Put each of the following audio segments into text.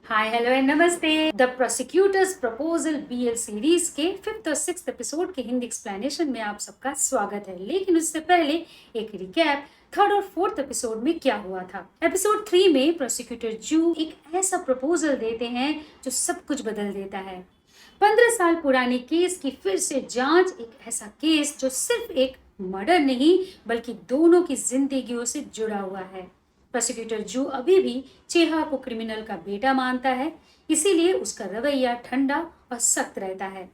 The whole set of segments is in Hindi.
हाय हेलो एंड नमस्ते। The prosecutors proposal BL series के 5th और 6th एपिसोड के हिंदी एक्सप्लेनेशन में आप सबका स्वागत है। लेकिन उससे पहले एक रिकैप 3rd और 4th एपिसोड में क्या हुआ था। एपिसोड 3 में प्रोसिक्यूटर जू एक ऐसा प्रपोजल देते हैं जो सब कुछ बदल देता है। 15 साल पुराने केस की फिर से जांच, एक ऐसा केस जो सिर्फ एक मर्डर नहीं बल्कि दोनों की जिंदगियों से जुड़ा हुआ है। प्रोसिक्यूटर जू अभी भी चेहा को क्रिमिनल का बेटा मानता है, इसीलिए उसका रवैया ठंडा और सख्त रहता है।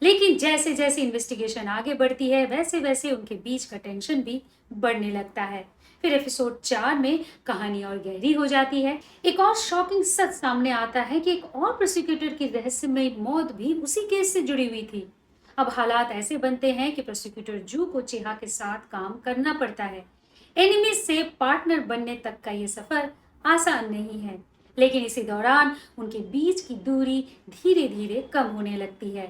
लेकिन जैसे जैसे इन्वेस्टिगेशन आगे बढ़ती है वैसे वैसे उनके बीच का टेंशन भी बढ़ने लगता है। फिर एपिसोड 4 में कहानी और गहरी हो जाती है। एक और शॉकिंग सच सामने आता है कि एक और प्रोसिक्यूटर की रहस्यमयी मौत भी उसी केस से जुड़ी हुई थी। अब हालात ऐसे बनते हैं कि प्रोसिक्यूटर जू को चेहा के साथ काम करना पड़ता है। एनिमी से पार्टनर बनने तक का ये सफर आसान नहीं है, लेकिन इसी दौरान उनके बीच की दूरी धीरे धीरे कम होने लगती है।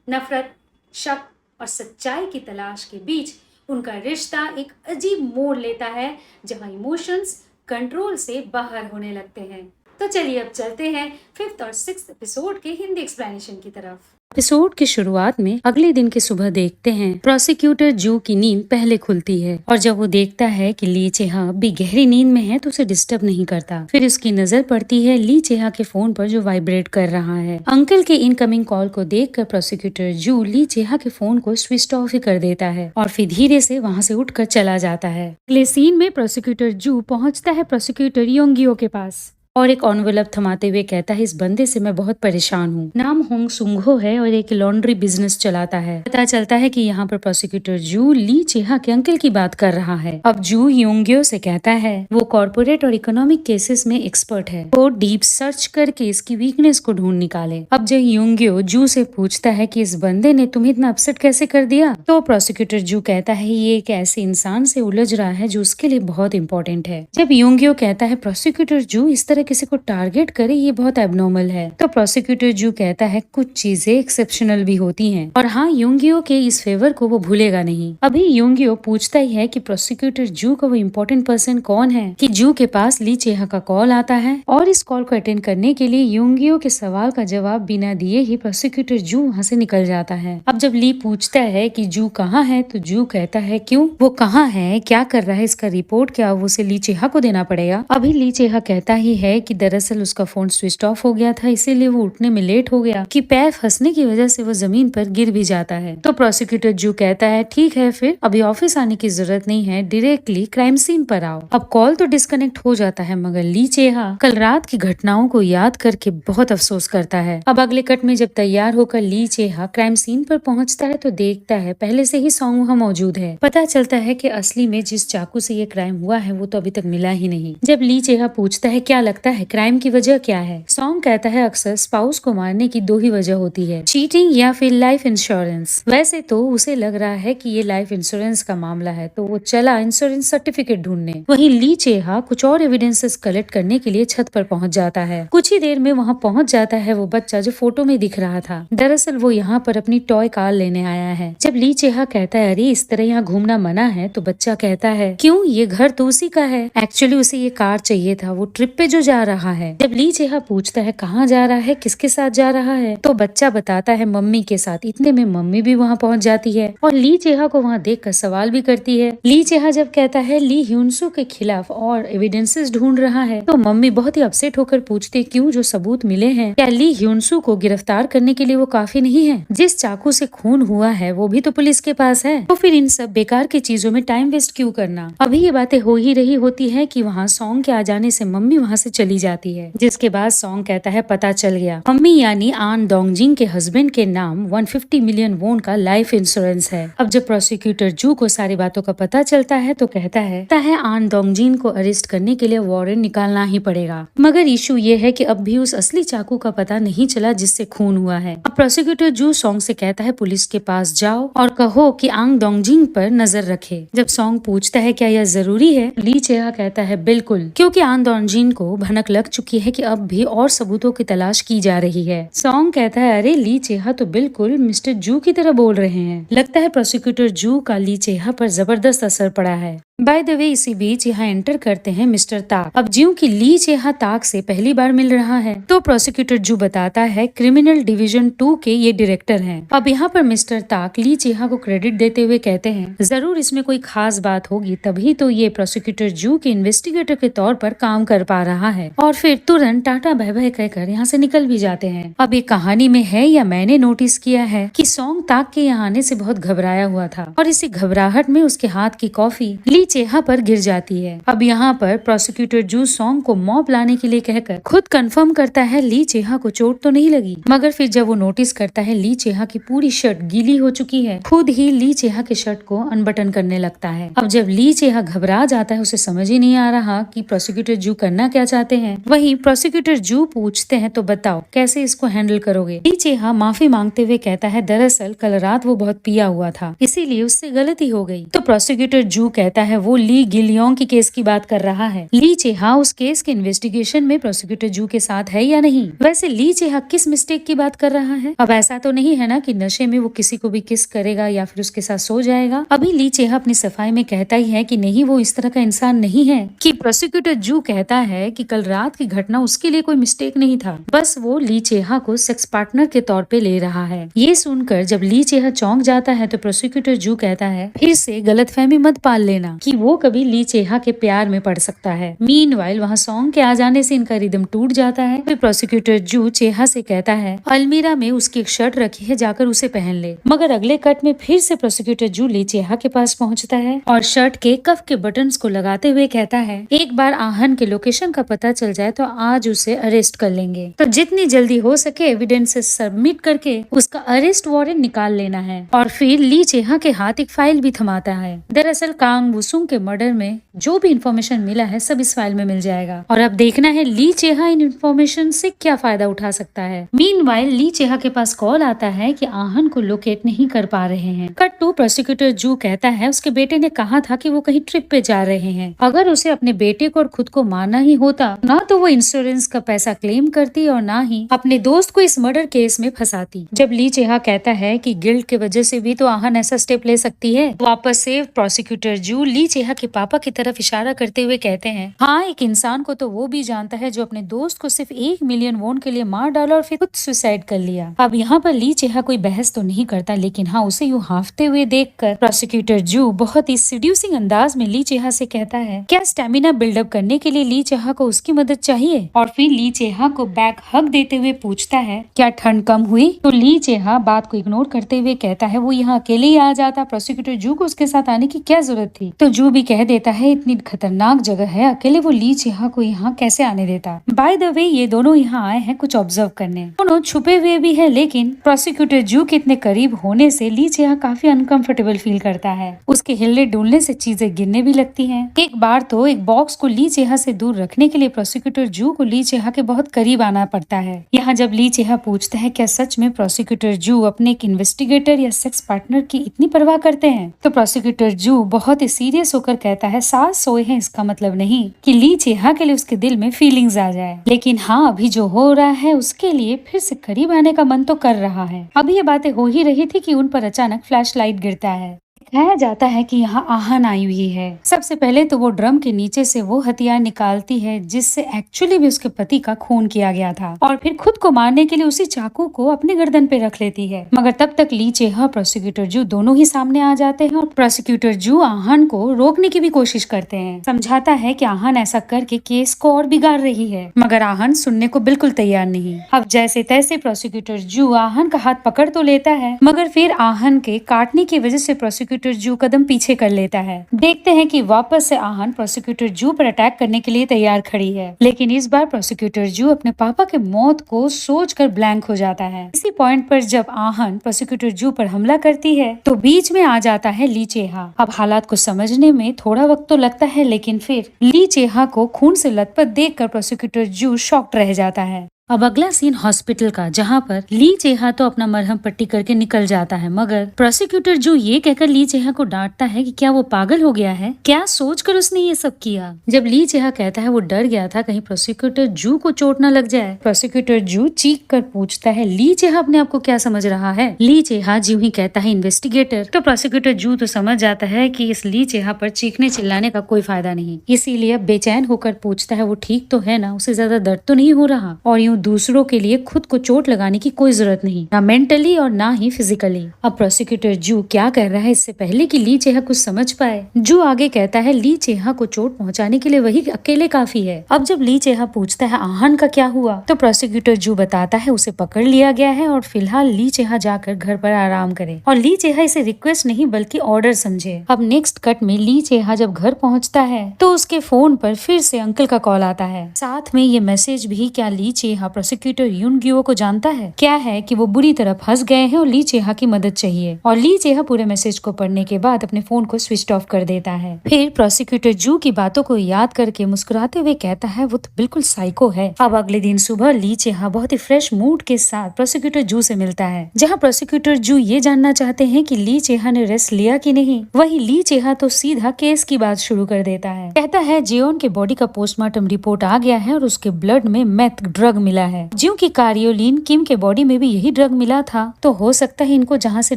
नफरत, शक और सच्चाई की तलाश के बीच उनका रिश्ता एक अजीब मोड़ लेता है, जहां इमोशंस कंट्रोल से बाहर होने लगते हैं। तो चलिए अब चलते हैं 5th और 6th एपिसोड के हिंदी एक्सप्लेनेशन की तरफ। एपिसोड की शुरुआत में अगले दिन की सुबह देखते हैं प्रोसिक्यूटर जू की नींद पहले खुलती है और जब वो देखता है कि ली चेहा भी गहरी नींद में है तो उसे डिस्टर्ब नहीं करता। फिर उसकी नजर पड़ती है ली चेहा के फोन पर जो वाइब्रेट कर रहा है। अंकल के इनकमिंग कॉल को देखकर प्रोसिक्यूटर जू ली चेहा के फोन को स्विच ऑफ ही कर देता है और फिर धीरे से वहाँ से उठकर चला जाता है। अगले सीन में प्रोसिक्यूटर जू पहुँचता है प्रोसिक्यूटर योंगियो के पास और एक एनवेलप थमाते हुए कहता है, इस बंदे से मैं बहुत परेशान हूँ। नाम होंग सुंगहो है और एक लॉन्ड्री बिजनेस चलाता है। पता चलता है कि यहाँ पर प्रोसिक्यूटर जू ली चेहा के अंकल की बात कर रहा है। अब जू योंगियो से कहता है वो कॉर्पोरेट और इकोनॉमिक केसेस में एक्सपर्ट है, वो डीप सर्च करके इसकी वीकनेस को ढूंढ निकाले। अब जब योंगियो जू से पूछता है कि इस बंदे ने तुम्हें इतना अपसेट कैसे कर दिया, तो प्रोसिक्यूटर जू कहता है ये एक ऐसे इंसान से उलझ रहा है जो उसके लिए बहुत इंपॉर्टेंट है। जब योंगियो कहता है प्रोसिक्यूटर जू इस तरह किसी को टारगेट करे ये बहुत एबनॉर्मल है, तो प्रोसिक्यूटर जू कहता है कुछ चीजें एक्सेप्शनल भी होती हैं और हाँ, योंगियो के इस फेवर को वो भूलेगा नहीं। अभी योंगियो पूछता ही है कि प्रोसिक्यूटर जू का वो इम्पोर्टेंट पर्सन कौन है कि जू के पास ली चेहा का कॉल आता है और इस कॉल को अटेंड करने के लिए योंगियो के सवाल का जवाब बिना दिए ही प्रोसिक्यूटर जू वहाँ से निकल जाता है। अब जब ली पूछता है कि जू कहाँ है तो जू कहता है क्यों, वो कहाँ है, क्या कर रहा है, इसका रिपोर्ट क्या वो उसे ली चेहा को देना पड़ेगा। अभी ली चेहा कहता ही है कि दरअसल उसका फोन स्विच ऑफ हो गया था, इसीलिए वो उठने में लेट हो गया कि पैर फंसने की वजह से वो जमीन पर गिर भी जाता है। तो प्रोसिक्यूटर जू कहता है ठीक है, फिर अभी ऑफिस आने की जरूरत नहीं है, डायरेक्टली क्राइम सीन पर आओ। अब कॉल तो डिस्कनेक्ट हो जाता है मगर ली चेहा कल रात की घटनाओं को याद करके बहुत अफसोस करता है। अब अगले कट में जब तैयार होकर ली चेहा क्राइम सीन पर पहुंचता है तो देखता है पहले से ही सॉन्ग वहाँ मौजूद है। पता चलता है कि असली में जिस चाकू से ये क्राइम हुआ है वो तो अभी तक मिला ही नहीं। जब ली चेहा पूछता है क्या लगता है क्राइम की वजह क्या है, सॉन्ग कहता है अक्सर स्पाउस को मारने की दो ही वजह होती है, चीटिंग या फिर लाइफ इंश्योरेंस। वैसे तो उसे लग रहा है कि ये लाइफ इंश्योरेंस का मामला है तो वो चला इंश्योरेंस सर्टिफिकेट ढूंढने। वहीं ली चेहा कुछ और एविडेंसेस कलेक्ट करने के लिए छत पर पहुंच जाता है। कुछ ही देर में वहां पहुंच जाता है वो बच्चा जो फोटो में दिख रहा था। दरअसल वो यहाँ पर अपनी टॉय कार लेने आया है। जब ली चेहा कहता है अरे इस तरह यहाँ घूमना मना है, तो बच्चा कहता है क्यों, ये घर तो उसी का है, एक्चुअली उसे ये कार चाहिए था वो ट्रिप पे जो जा रहा है। जब ली चेहा पूछता है कहाँ जा रहा है, किसके साथ जा रहा है, तो बच्चा बताता है मम्मी के साथ। इतने में मम्मी भी वहाँ पहुँच जाती है और ली चेहा को वहाँ देखकर सवाल भी करती है। ली चेहा जब कहता है ली ह्यूनसू के खिलाफ और एविडेंसेस ढूंढ रहा है, तो मम्मी बहुत ही अपसेट होकर पूछते क्यों, जो सबूत मिले हैं क्या ली ह्यूनसू को गिरफ्तार करने के लिए वो काफी नहीं है, जिस चाकू से खून हुआ है वो भी तो पुलिस के पास है, तो फिर इन सब बेकार की चीजों में टाइम वेस्ट क्यों करना। अभी ये बातें हो ही रही होती है कि वहाँ सॉन्ग के आ जाने से मम्मी वहाँ से चली जाती है, जिसके बाद सॉन्ग कहता है पता चल गया, मम्मी यानी आन डोंगजिंग के हस्बैंड के नाम 150 मिलियन वोन का लाइफ इंश्योरेंस है। अब जब प्रोसिक्यूटर जू को सारी बातों का पता चलता है तो कहता है आन डोंगजिंग को अरेस्ट करने के लिए वारंट निकालना ही पड़ेगा, मगर इशू ये है कि अब भी उस असली चाकू का पता नहीं चला जिससे खून हुआ है। अब प्रोसिक्यूटर जू सॉन्ग से कहता है पुलिस के पास जाओ और कहो कि आंग डोंगजिंग पर नजर रखे। जब सॉन्ग पूछता है क्या यह जरूरी है, ली चेहा कहता है बिल्कुल, क्योंकि आन डोंगजिंग को भनक लग चुकी है कि अब भी और सबूतों की तलाश की जा रही है। सॉन्ग कहता है अरे ली चेहा तो बिल्कुल मिस्टर जू की तरह बोल रहे हैं। लगता है प्रोसिक्यूटर जू का ली चेहा पर जबरदस्त असर पड़ा है। बाय द वे इसी बीच यहाँ एंटर करते हैं मिस्टर ताक। अब ज्यों की ली चेहा ताक से पहली बार मिल रहा है तो प्रोसिक्यूटर जू बताता है क्रिमिनल डिवीजन 2 के ये डायरेक्टर हैं। अब यहाँ पर मिस्टर ताक ली चेहा को क्रेडिट देते हुए कहते हैं जरूर इसमें कोई खास बात होगी, तभी तो ये प्रोसिक्यूटर जू के इन्वेस्टिगेटर के तौर पर काम कर पा रहा है। और फिर तुरंत टाटा बाय बाय कहकर यहाँ से निकल भी जाते हैं। अब ये कहानी में है या मैंने नोटिस किया है कि सॉन्ग ताक के यहाँ आने से बहुत घबराया हुआ था और इसी घबराहट में उसके हाथ की कॉफी ली चेहा पर गिर जाती है। अब यहाँ पर प्रोसिक्यूटर जू सॉन्ग को मॉब लाने के लिए कहकर खुद कंफर्म करता है ली चेहा को चोट तो नहीं लगी, मगर फिर जब वो नोटिस करता है ली चेहा की पूरी शर्ट गीली हो चुकी है, खुद ही ली चेहा के शर्ट को अनबटन करने लगता है। अब जब ली चेहा घबरा जाता है, उसे समझ ही नहीं आ रहा कि प्रोसिक्यूटर जू करना क्या चाहते हैं। वहीं प्रोसिक्यूटर जू पूछते हैं तो बताओ कैसे इसको हैंडल करोगे। ली चेहा माफी मांगते हुए कहता है दरअसल कल रात वो बहुत पिया हुआ था, इसीलिए उससे गलती हो गई। तो प्रोसिक्यूटर जू कहता है वो ली गिलियोंग की केस की बात कर रहा है। ली चेहा उस केस के इन्वेस्टिगेशन में प्रोसिक्यूटर जू के साथ है या नहीं। वैसे ली चेहा किस मिस्टेक की बात कर रहा है। अब ऐसा तो नहीं है ना कि नशे में वो किसी को भी किस करेगा या फिर उसके साथ सो जाएगा। अभी ली चेहा अपनी सफाई में कहता ही है कि नहीं वो इस तरह का इंसान नहीं है। कि प्रोसिक्यूटर जू कहता है कि कल रात की घटना उसके लिए कोई मिस्टेक नहीं था, बस वो ली चेहा को सेक्स पार्टनर के तौर पे ले रहा है। ये सुनकर जब ली चेहा चौंक जाता है तो प्रोसिक्यूटर जू कहता है फिर से गलतफहमी मत पाल लेना कि वो कभी ली चेहा के प्यार में पड़ सकता है। मीनवाइल वहाँ सॉन्ग के आ जाने से इनका रिदम टूट जाता है। फिर प्रोसिक्यूटर जू चेहा से कहता है अलमीरा में उसकी एक शर्ट रखी है, जाकर उसे पहन ले। मगर अगले कट में फिर से प्रोसिक्यूटर जू ली चेहा के पास पहुँचता है और शर्ट के कफ के बटन्स को लगाते हुए कहता है एक बार आहन के लोकेशन का पता चल जाए तो आज उसे अरेस्ट कर लेंगे, तो जितनी जल्दी हो सके एविडेंसेस सबमिट करके उसका अरेस्ट वारंट निकाल लेना है। और फिर ली चेहा के हाथ एक फाइल भी थमाता है। दरअसल कांग वुसुंग के मर्डर में जो भी इंफॉर्मेशन मिला है सब इस फाइल में मिल जाएगा और अब देखना है ली चेहा इन इंफॉर्मेशन से क्या फायदा उठा सकता है। मीनवाइल ली चेहा के पास कॉल आता है कि आहन को लोकेट नहीं कर पा रहे हैं। कट टू प्रोसिक्यूटर जू कहता है उसके बेटे ने कहा था कि वो कहीं ट्रिप पे जा रहे हैं, अगर उसे अपने बेटे को और खुद को मारना ही होता ना तो वो इंश्योरेंस का पैसा क्लेम करती और ना ही अपने दोस्त को इस मर्डर केस में फंसाती। जब ली चेहा कहता है कि गिल्ट के वजह से भी तो आहन ऐसा स्टेप ले सकती है, वापस से प्रोसिक्यूटर जू ली चेहा के पापा की तरफ इशारा करते हुए कहते हैं हाँ एक इंसान को तो वो भी जानता है जो अपने दोस्त को सिर्फ 1 मिलियन वोन के लिए मार डाला और फिर खुद सुसाइड कर लिया। अब यहाँ पर ली चेहा कोई बहस तो नहीं करता, लेकिन हाँ उसे यूँ हांफते हुए देखकर प्रोसिक्यूटर जू बहुत ही सीड्यूसिंग अंदाज में ली चेहा से कहता है क्या स्टेमिना बिल्डअप करने के लिए ली चेहा को उसकी मदद चाहिए। और फिर ली चेहा को बैक हग देते हुए पूछता है क्या ठंड कम हुई। तो ली चेहा बात को इग्नोर करते हुए कहता है वो यहाँ अकेले ही आ जाता, प्रोसिक्यूटर जू को उसके साथ आने की क्या जरूरत थी। तो जू भी कह देता है इतनी खतरनाक जगह है, अकेले वो ली चेहा को यहाँ कैसे आने देता। बाय द वे ये दोनों यहाँ आए हैं कुछ ऑब्जर्व करने, दोनों छुपे हुए भी है, लेकिन प्रोसिक्यूटर जू के इतने करीब होने से ली चेहा काफी अनकंफर्टेबल फील करता है। उसके हिलने डुलने से चीजें गिरने भी लगती हैं। एक बार तो एक बॉक्स को ली चेहा से दूर रखने के लिए प्रोसिक्यूटर जू को ली चेहा के बहुत करीब आना पड़ता है। यहाँ जब ली चेहा पूछता है क्या सच में प्रोसिक्यूटर जू अपने एक इन्वेस्टिगेटर या सेक्स पार्टनर की इतनी परवाह करते हैं, तो प्रोसिक्यूटर जू बहुत ही सीरियस होकर कहता है सास सोए हैं इसका मतलब नहीं कि ली चेहा के लिए उसके दिल में फीलिंग्स आ जाए, लेकिन हाँ अभी जो हो रहा है उसके लिए फिर से करीब आने का मन तो कर रहा है। अभी ये बातें हो ही रही थी कि उन पर अचानक फ्लैश लाइट गिरता है। दिखाया जाता है कि यहाँ आहन आई हुई है। सबसे पहले तो वो ड्रम के नीचे से वो हथियार निकालती है जिससे एक्चुअली भी उसके पति का खून किया गया था, और फिर खुद को मारने के लिए उसी चाकू को अपने गर्दन पे रख लेती है। मगर तब तक ली चेहा प्रोसिक्यूटर जू दोनों ही सामने आ जाते हैं और प्रोसिक्यूटर जू आहन को रोकने की भी कोशिश करते हैं। समझाता है कि आहन ऐसा करके केस को और बिगाड़ रही है, मगर आहन सुनने को बिल्कुल तैयार नहीं। अब जैसे तैसे प्रोसिक्यूटर जू आहन का हाथ पकड़ तो लेता है, मगर फिर आहन के काटने की वजह से प्रोसिक्यूटर जू कदम पीछे कर लेता है। देखते हैं कि वापस से आहन प्रोसिक्यूटर जू पर अटैक करने के लिए तैयार खड़ी है, लेकिन इस बार प्रोसिक्यूटर जू अपने पापा के मौत को सोचकर ब्लैंक हो जाता है। इसी पॉइंट पर जब आहन प्रोसिक्यूटर जू पर हमला करती है तो बीच में आ जाता है ली चेहा। अब हालात को समझने में थोड़ा वक्त तो लगता है, लेकिन फिर ली चेहा को खून से लथपथ देखकर प्रोसिक्यूटर जू शॉक्ड रह जाता है। अब अगला सीन हॉस्पिटल का, जहाँ पर ली चेहा तो अपना मरहम पट्टी करके निकल जाता है, मगर प्रोसिक्यूटर जू ये कहकर ली चेहा को डांटता है कि क्या वो पागल हो गया है, क्या सोचकर उसने ये सब किया। जब ली चेहा कहता है वो डर गया था कहीं प्रोसिक्यूटर जू को चोट न लग जाए, प्रोसिक्यूटर जू चीख कर पूछता है ली चेहा अपने आप को क्या समझ रहा है। ली चेहा जू ही कहता है इन्वेस्टिगेटर। तो प्रोसिक्यूटर जू तो समझ जाता है कि इस ली चेहा पर चीखने चिल्लाने का कोई फायदा नहीं, इसीलिए बेचैन होकर पूछता है वो ठीक तो है ना, उसे ज्यादा दर्द तो नहीं हो रहा, और यूँ दूसरों के लिए खुद को चोट लगाने की कोई जरूरत नहीं, ना मेंटली और ना ही फिजिकली। अब प्रोसिक्यूटर जू क्या कर रहा है इससे पहले कि ली चेहा कुछ समझ पाए, जू आगे कहता है ली चेहा को चोट पहुंचाने के लिए वही अकेले काफी है। अब जब ली चेहा पूछता है आहन का क्या हुआ, तो प्रोसिक्यूटर जू बताता है उसे पकड़ लिया गया है और फिलहाल ली चेहा जाकर घर पर आराम करे, और ली चेहा इसे रिक्वेस्ट नहीं बल्कि ऑर्डर समझे। अब नेक्स्ट कट में ली चेहा जब घर पहुंचता है तो उसके फोन पर फिर से अंकल का कॉल आता है, साथ में ये मैसेज भी। क्या ली चेहा प्रोसिक्यूटर यून गियो को जानता है? क्या है कि वो बुरी तरह फंस गए हैं और ली चेहा की मदद चाहिए, और ली चेहा पूरे मैसेज को पढ़ने के बाद अपने फोन को स्विच ऑफ कर देता है। फिर प्रोसिक्यूटर जू की बातों को याद करके मुस्कुराते हुए कहता है वो तो बिल्कुल साइको है। अब अगले दिन सुबह ली चेहा बहुत ही फ्रेश मूड के साथ प्रोसिक्यूटर जू से मिलता है, जहाँ प्रोसिक्यूटर जू ये जानना चाहते हैं कि ली चेहा ने रेस्ट लिया कि नहीं। वही ली चेहा तो सीधा केस की बात शुरू कर देता है, कहता है जियोन के बॉडी का पोस्टमार्टम रिपोर्ट आ गया है और उसके ब्लड में मेथ ड्रग मिला है, ज्यों की कारियोलिन किम के बॉडी में भी यही ड्रग मिला था, तो हो सकता है इनको जहाँ से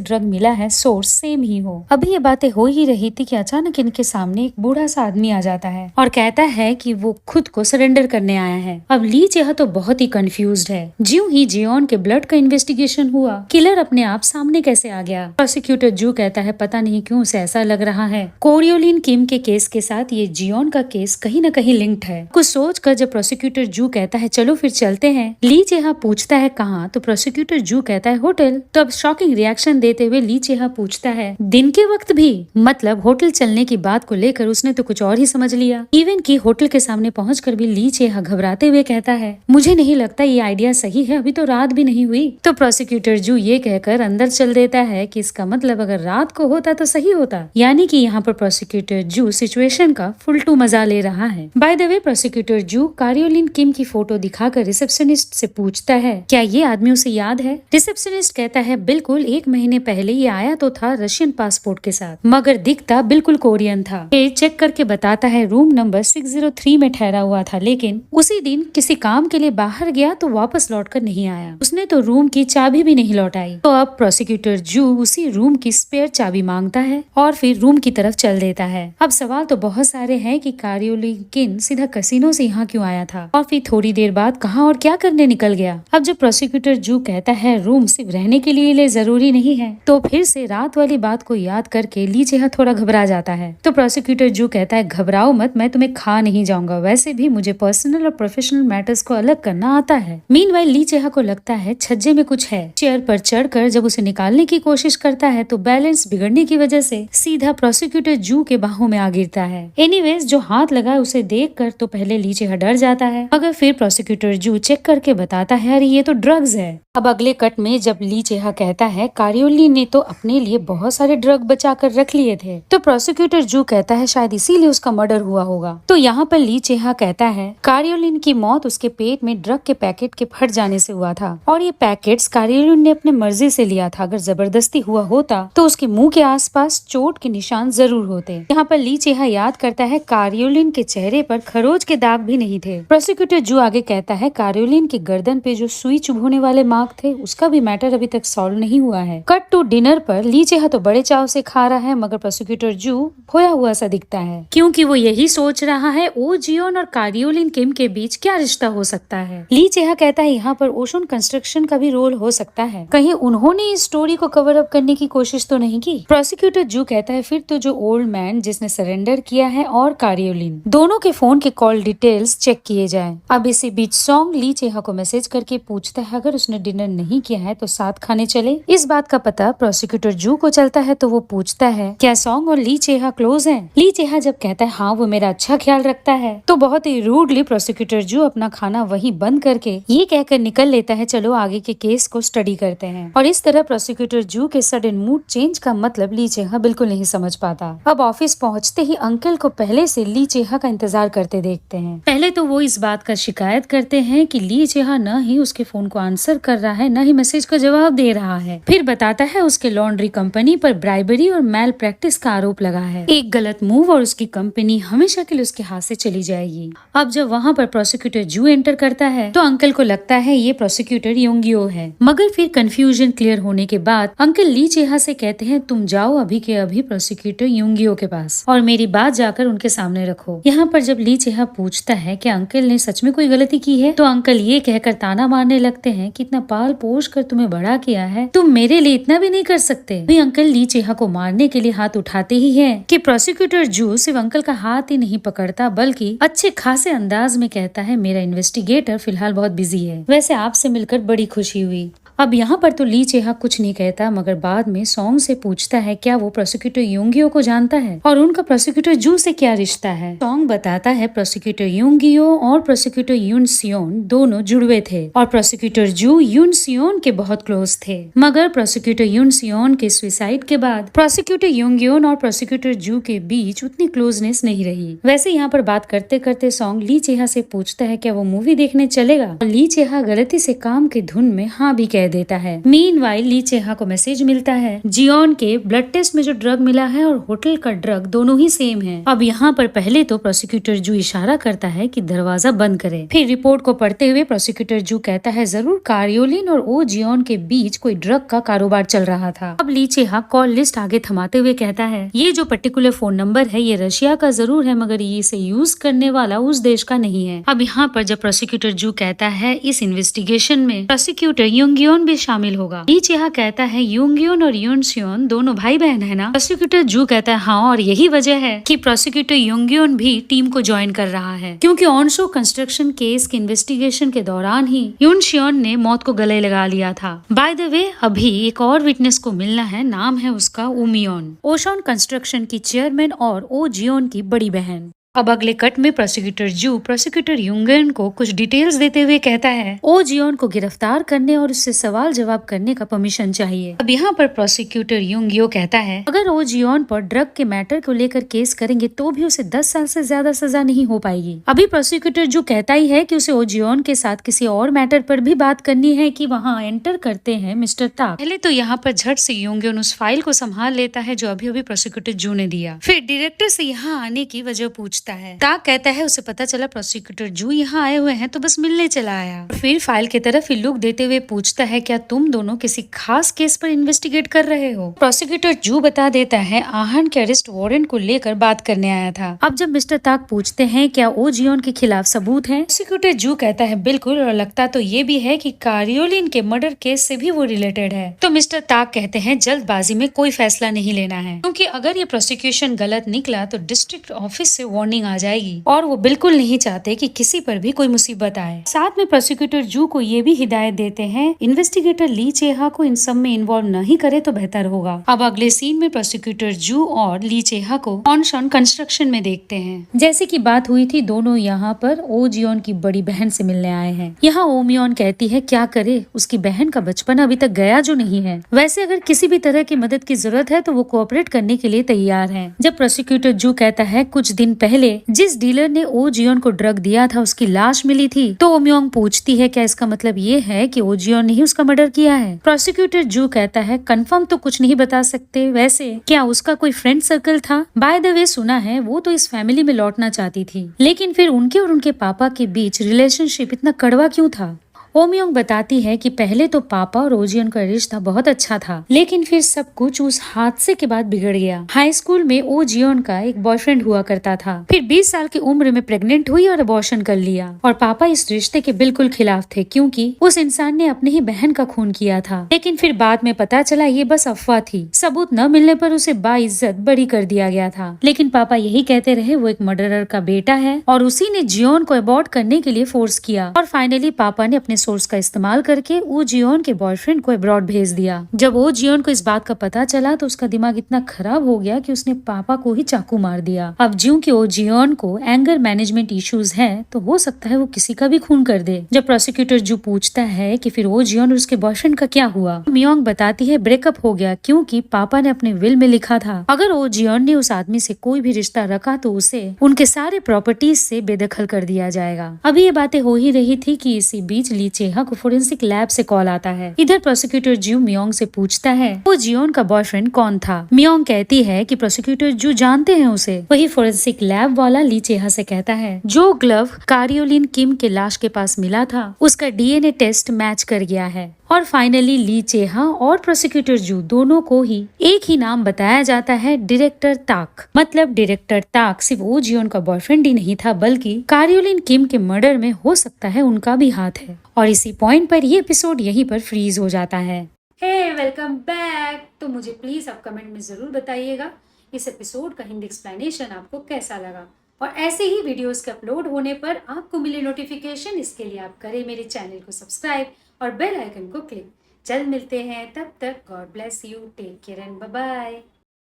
ड्रग मिला है सोर्स सेम ही हो। अभी ये बातें हो ही रही थी कि अचानक इनके सामने एक बूढ़ा सा आदमी आ जाता है और कहता है कि वो खुद को सरेंडर करने आया है। अब ली चेहा तो बहुत ही कंफ्यूज्ड है। ज्यों ही जियोन के ब्लड का इन्वेस्टिगेशन हुआ, किलर अपने आप सामने कैसे आ गया। प्रोसिक्यूटर जू कहता है पता नहीं क्यों उसे ऐसा लग रहा है कोरियोलिन किम के केस के साथ ये जियोन का केस कहीं न कहीं लिंक्ड है। कुछ सोच कर जब प्रोसिक्यूटर जू कहता है चलो फिर चलते हैं, ली चेहा पूछता है कहाँ, तो प्रोसिक्यूटर जू कहता है होटल। तो अब शॉकिंग रिएक्शन देते हुए ली चेहा पूछता है दिन के वक्त भी, मतलब होटल चलने की बात को लेकर उसने तो कुछ और ही समझ लिया। इवन की होटल के सामने पहुंचकर भी ली चेहा घबराते हुए कहता है मुझे नहीं लगता ये आइडिया सही है, अभी तो रात भी नहीं हुई। तो प्रोसिक्यूटर जू ये कहकर अंदर चल देता है कि इसका मतलब अगर रात को होता तो सही होता, यानी कि यहाँ पर प्रोसिक्यूटर जू सिचुएशन का फुल टू मजा ले रहा है। बाय द वे प्रोसिक्यूटर जू कारियोलिन किम की फोटो दिखाकर रिसेप्शनिस्ट से पूछता है क्या ये आदमी उसे याद है। रिसेप्शनिस्ट कहता है बिल्कुल, 1 महीने पहले ये आया तो था रशियन पासपोर्ट के साथ, मगर दिखता बिल्कुल कोरियन था। फिर चेक करके बताता है रूम नंबर 603 में ठहरा हुआ था, लेकिन उसी दिन किसी काम के लिए बाहर गया तो वापस लौट कर नहीं आया। उसने तो रूम की चाबी भी नहीं लौटाई। तो अब प्रोसिक्यूटर जू उसी रूम की स्पेयर चाबी मांगता है और फिर रूम की तरफ चल देता है। अब सवाल तो बहुत सारे हैं कि कारियोलिन सीधा कैसीनो से यहाँ क्यों आया था और फिर थोड़ी देर बाद कहाँ और क्या करने निकल गया। अब जब प्रोसिक्यूटर जू कहता है रूम सिर्फ रहने के लिए जरूरी नहीं है, तो फिर से रात वाली बात को याद करके ली चेहा थोड़ा घबरा जाता है। तो प्रोसिक्यूटर जू कहता है घबराओ मत, मैं तुम्हें खा नहीं जाऊंगा, वैसे भी मुझे पर्सनल और प्रोफेशनल मैटर्स को अलग करना आता है। मीनवाइल ली चेहा को लगता है छज्जे में कुछ है। चेयर पर चढ़कर जब उसे निकालने की कोशिश करता है तो बैलेंस बिगड़ने की वजह से सीधा प्रोसिक्यूटर जू के बाहों में आ गिरता है। एनीवेज जो हाथ लगा उसे देख कर तो पहले ली चेहा डर जाता है, मगर फिर प्रोसिक्यूटर जू चेक करके बताता है अरे ये तो ड्रग्स है। अब अगले कट में जब ली चेहा कहता है कारियोलिन ने तो अपने लिए बहुत सारे ड्रग बचा कर रख लिए थे, तो प्रोसिक्यूटर जू कहता है शायद इसीलिए उसका मर्डर हुआ होगा। तो यहाँ पर ली चेहा कहता है कारियोलिन की मौत उसके पेट में ड्रग के पैकेट के फट जाने से हुआ था, और ये पैकेट्स कारियोलिन ने अपने मर्जी से लिया था। अगर जबरदस्ती हुआ होता तो उसके मुंह के आसपास चोट के निशान जरूर होते। यहाँ पर ली चेहा याद करता है कारियोलिन के चेहरे पर खरोच के दाग भी नहीं थे। प्रोसिक्यूटर जू आगे कहता है कारियोलिन की गर्दन पे जो सुई चुभोने वाले मार्क थे उसका भी मैटर अभी तक सॉल्व नहीं हुआ है। कट टू डिनर पर ली चेहा तो बड़े चाव से खा रहा है, मगर प्रोसिक्यूटर जू खोया हुआ सा दिखता है, क्योंकि वो यही सोच रहा है ओ जियोन और कारियोलिन किम के बीच क्या रिश्ता हो सकता है। ली चेहा कहता है यहाँ पर ओशन कंस्ट्रक्शन का भी रोल हो सकता है, कहीं उन्होंने इस स्टोरी को कवर अप करने की कोशिश तो नहीं की। प्रोसिक्यूटर जू कहता है फिर तो जो ओल्ड मैन जिसने सरेंडर किया है और कारियोलिन दोनों के फोन के कॉल डिटेल्स चेक किए जाएं। अब इसी बीच सॉन्ग ली चेहा को मैसेज करके पूछता है अगर उसने डिनर नहीं किया है तो साथ खाने चले। इस बात का पता प्रोसिक्यूटर जू को चलता है तो वो पूछता है क्या सॉन्ग और ली चेहा क्लोज हैं? ली चेहा जब कहता है हाँ वो मेरा अच्छा ख्याल रखता है, तो बहुत ही रूडली प्रोसिक्यूटर जू अपना खाना वहीं बंद करके ये कहकर निकल लेता है चलो आगे के केस को स्टडी करते हैं। और इस तरह प्रोसिक्यूटर जू के सडन मूड चेंज का मतलब ली चेहा बिल्कुल नहीं समझ पाता। अब ऑफिस पहुंचते ही अंकल को पहले से ली चेहा का इंतजार करते देखते हैं। पहले तो वो इस बात का शिकायत करते हैं कि कि ली चेहा न ही उसके फोन को आंसर कर रहा है, न ही मैसेज का जवाब दे रहा है। फिर बताता है उसके लॉन्ड्री कंपनी पर ब्राइबरी और मैल प्रैक्टिस का आरोप लगा है। एक गलत मूव और उसकी कंपनी हमेशा के लिए उसके हाथ से चली जाएगी। अब जब वहाँ पर प्रोसिक्यूटर जू एंटर करता है तो अंकल को लगता है ये प्रोसिक्यूटर योंगियो है, मगर फिर कंफ्यूजन क्लियर होने के बाद अंकल ली चेहा से कहते हैं तुम जाओ अभी के अभी प्रोसिक्यूटर योंगियो के पास और मेरी बात जाकर उनके सामने रखो। यहाँ पर जब ली चेहा पूछता है कि अंकल ने सच में कोई गलती की है तो अंकल ये कहकर ताना मारने लगते हैं कि इतना पाल पोष कर तुम्हें बड़ा किया है, तुम मेरे लिए इतना भी नहीं कर सकते। भी अंकल ली चेहा को मारने के लिए हाथ उठाते ही है कि प्रोसिक्यूटर जू सिर्फ अंकल का हाथ ही नहीं पकड़ता बल्कि अच्छे खासे अंदाज में कहता है मेरा इन्वेस्टिगेटर फिलहाल बहुत बिजी है, वैसे आपसे मिलकर बड़ी खुशी हुई। अब यहाँ पर तो ली चेहा कुछ नहीं कहता, मगर बाद में सॉन्ग से पूछता है क्या वो प्रोसिक्यूटर योंगियो को जानता है और उनका प्रोसिक्यूटर जू से क्या रिश्ता है। सॉन्ग बताता है प्रोसिक्यूटर योंगियो और प्रोसिक्यूटर यून सियोन दोनों जुड़वे थे और प्रोसिक्यूटर जू यून सियोन के बहुत क्लोज थे, मगर प्रोसिक्यूटर यून सियोन के सुसाइड के बाद प्रोसिक्यूटर योंगियोन और प्रोसिक्यूटर जू के बीच उतनी क्लोजनेस नहीं रही। वैसे यहाँ पर बात करते करते सॉन्ग ली चेहा से पूछता है क्या वो मूवी देखने चलेगा। ली चेहा गलती से काम की धुन में हाँ भी कह देता है। मीनवाइल ली चेहा को मैसेज मिलता है जियोन के ब्लड टेस्ट में जो ड्रग मिला है और होटल का ड्रग दोनों ही सेम है। अब यहाँ पर पहले तो प्रोसिक्यूटर जू इशारा करता है कि दरवाजा बंद करे, फिर रिपोर्ट को पढ़ते हुए प्रोसिक्यूटर जू कहता है जरूर कारियोलिन और ओ जियोन के बीच कोई ड्रग का कारोबार चल रहा था। अब ली चेहा कॉल लिस्ट आगे थमाते हुए कहता है ये जो पर्टिकुलर फोन नंबर है ये रशिया का जरूर है, मगर ये इसे यूज करने वाला उस देश का नहीं है। अब यहाँ पर जब प्रोसिक्यूटर जू कहता है इस इन्वेस्टिगेशन में प्रोसिक्यूटर योंगियोन भी शामिल होगा, ली चेहा कहता है योंगियोन और यून सियोन दोनों भाई बहन है ना। प्रोसिक्यूटर जू कहता है हाँ, और यही वजह है कि प्रोसिक्यूटर योंगियोन भी टीम को ज्वाइन कर रहा है, क्योंकि ऑन शो कंस्ट्रक्शन केस के इन्वेस्टिगेशन के दौरान ही यून सियोन ने मौत को गले लगा लिया था। बाय द वे अभी एक और विटनेस को मिलना है, नाम है उसका उमियोन, ओशोन कंस्ट्रक्शन की चेयरमैन और ओ जियोन की बड़ी बहन। अब अगले कट में प्रोसिक्यूटर जू प्रोसिक्यूटर युंगन को कुछ डिटेल्स देते हुए कहता है ओ जियोन को गिरफ्तार करने और उससे सवाल जवाब करने का परमिशन चाहिए। अब यहाँ पर प्रोसिक्यूटर युंगियो कहता है अगर ओ जियोन पर ड्रग के मैटर को लेकर केस करेंगे तो भी उसे 10 साल से ज्यादा सजा नहीं हो पाएगी। अभी प्रोसिक्यूटर जू कहता ही है कि उसे ओ जियोन के साथ किसी और मैटर पर भी बात करनी है कि वहाँ एंटर करते हैं मिस्टर ताक। पहले तो यहाँ पर झट से युंगियोन उस फाइल को संभाल लेता है जो अभी अभी प्रोसिक्यूटर जू ने दिया, फिर डायरेक्टर से यहाँ आने की वजह पूछता है। ताक कहता है उसे पता चला प्रोसिक्यूटर जू यहाँ आए हुए हैं तो बस मिलने चला आया। फिर फाइल की तरफ लुक देते हुए पूछता है क्या तुम दोनों किसी खास केस पर इन्वेस्टिगेट कर रहे हो। प्रोसिक्यूटर जू बता देता है आहन के अरेस्ट वारंट को लेकर बात करने आया था। अब जब मिस्टर ताक पूछते हैं क्या ओ जियोन के खिलाफ सबूत है, प्रोसिक्यूटर जू कहता है बिल्कुल, और लगता तो ये भी है कि कारियोलिन के मर्डर केस से भी वो रिलेटेड है। तो मिस्टर ताक कहते हैं जल्दबाजी में कोई फैसला नहीं लेना है, क्योंकि अगर ये प्रोसिक्यूशन गलत निकला तो डिस्ट्रिक्ट ऑफिस से वार्निंग आ जाएगी और वो बिल्कुल नहीं चाहते कि किसी पर भी कोई मुसीबत आए। साथ में प्रोसिक्यूटर जू को ये भी हिदायत देते हैं इन्वेस्टिगेटर ली चेहा को इन सब में इन्वॉल्व नहीं करे तो बेहतर होगा। अब अगले सीन में प्रोसिक्यूटर जू और ली चेहा को ऑन शॉन कंस्ट्रक्शन में देखते हैं। जैसे की बात हुई थी दोनों यहाँ पर ओ जियोन की बड़ी बहन से मिलने आए हैं। यहाँ ओमियोन कहती है क्या करे, उसकी बहन का बचपन अभी तक गया जो नहीं है, वैसे अगर किसी भी तरह की मदद की जरूरत है तो वो कोऑपरेट करने के लिए तैयार है। जब प्रोसिक्यूटर जू कहता है कुछ दिन पहले जिस डीलर ने ओ जियोन को ड्रग दिया था उसकी लाश मिली थी, तो ओमियोंग पूछती है क्या इसका मतलब ये है कि ओ जियोन ने ही उसका मर्डर किया है। प्रोसिक्यूटर जू कहता है कंफर्म तो कुछ नहीं बता सकते, वैसे क्या उसका कोई फ्रेंड सर्कल था। बाय द वे सुना है वो तो इस फैमिली में लौटना चाहती थी, लेकिन फिर उनके और उनके पापा के बीच रिलेशनशिप इतना कड़वा क्यों था। ओमियोंग बताती है कि पहले तो पापा और ओजियोन का रिश्ता बहुत अच्छा था, लेकिन फिर सब कुछ उस हादसे के बाद बिगड़ गया। हाई स्कूल में ओजियोन का एक बॉयफ्रेंड हुआ करता था, फिर 20 साल की उम्र में प्रेग्नेंट हुई और अबॉर्शन कर लिया, और पापा इस रिश्ते के बिल्कुल खिलाफ थे क्योंकि उस इंसान ने अपनी ही बहन का खून किया था। लेकिन फिर बाद में पता चला ये बस अफवाह थी, सबूत न मिलने पर उसे बाइज्जत बरी कर दिया गया था। लेकिन पापा यही कहते रहे वो एक मर्डरर का बेटा है और उसी ने जियोन को अबॉर्ट करने के लिए फोर्स किया, और फाइनली पापा ने अपने सोर्स का इस्तेमाल करके ओ जियोन के बॉयफ्रेंड को अब्रॉड भेज दिया। जब ओ जियोन को इस बात का पता चला तो उसका दिमाग इतना खराब हो गया कि उसने पापा को ही चाकू मार दिया। अब ज्यों कि ओ जियोन को एंगर मैनेजमेंट इश्यूज हैं, तो हो सकता है वो किसी का भी खून कर दे। जब प्रोसिक्यूटर जू पूछता है कि फिर ओ जियोन और उसके बॉयफ्रेंड का क्या हुआ, मियोंग बताती है ब्रेकअप हो गया क्योंकि पापा ने अपने विल में लिखा था अगर ओ जियोन ने उस आदमी से कोई भी रिश्ता रखा तो उसे उनके सारे प्रॉपर्टीज से बेदखल कर दिया जाएगा। अभी ये बातें हो ही रही थी कि इसी बीच ली चेहा को फोरेंसिक लैब से कॉल आता है। इधर प्रोसिक्यूटर जू मियोंग से पूछता है वो जियोन का बॉयफ्रेंड कौन था। मियोंग कहती है कि प्रोसिक्यूटर जू जानते हैं उसे। वही फोरेंसिक लैब वाला ली चेहा से कहता है जो ग्लव कारियोलिन किम के लाश के पास मिला था उसका डीएनए टेस्ट मैच कर गया है। और फाइनली ली चेहा और प्रोसिक्यूटर जू दोनों को ही एक ही नाम बताया जाता है, डायरेक्टर ताक। मतलब डायरेक्टर ताक सिर्फ ओ जियोन का बॉयफ्रेंड ही नहीं था बल्कि कारियोलिन किम के मर्डर में हो सकता है उनका भी हाथ है। और इसी पॉइंट पर ये एपिसोड यहीं पर फ्रीज हो जाता है। Hey welcome back. तो मुझे प्लीज आप कमेंट में जरूर बताइएगा इस एपिसोड का हिंदी एक्सप्लेनेशन आपको कैसा लगा, और ऐसे ही वीडियोस के अपलोड होने पर आपको मिले नोटिफिकेशन, इसके लिए आप करें मेरे चैनल को सब्सक्राइब और बेल आइकन को क्लिक। जल्द मिलते हैं, तब तक God bless you, take care and bye bye.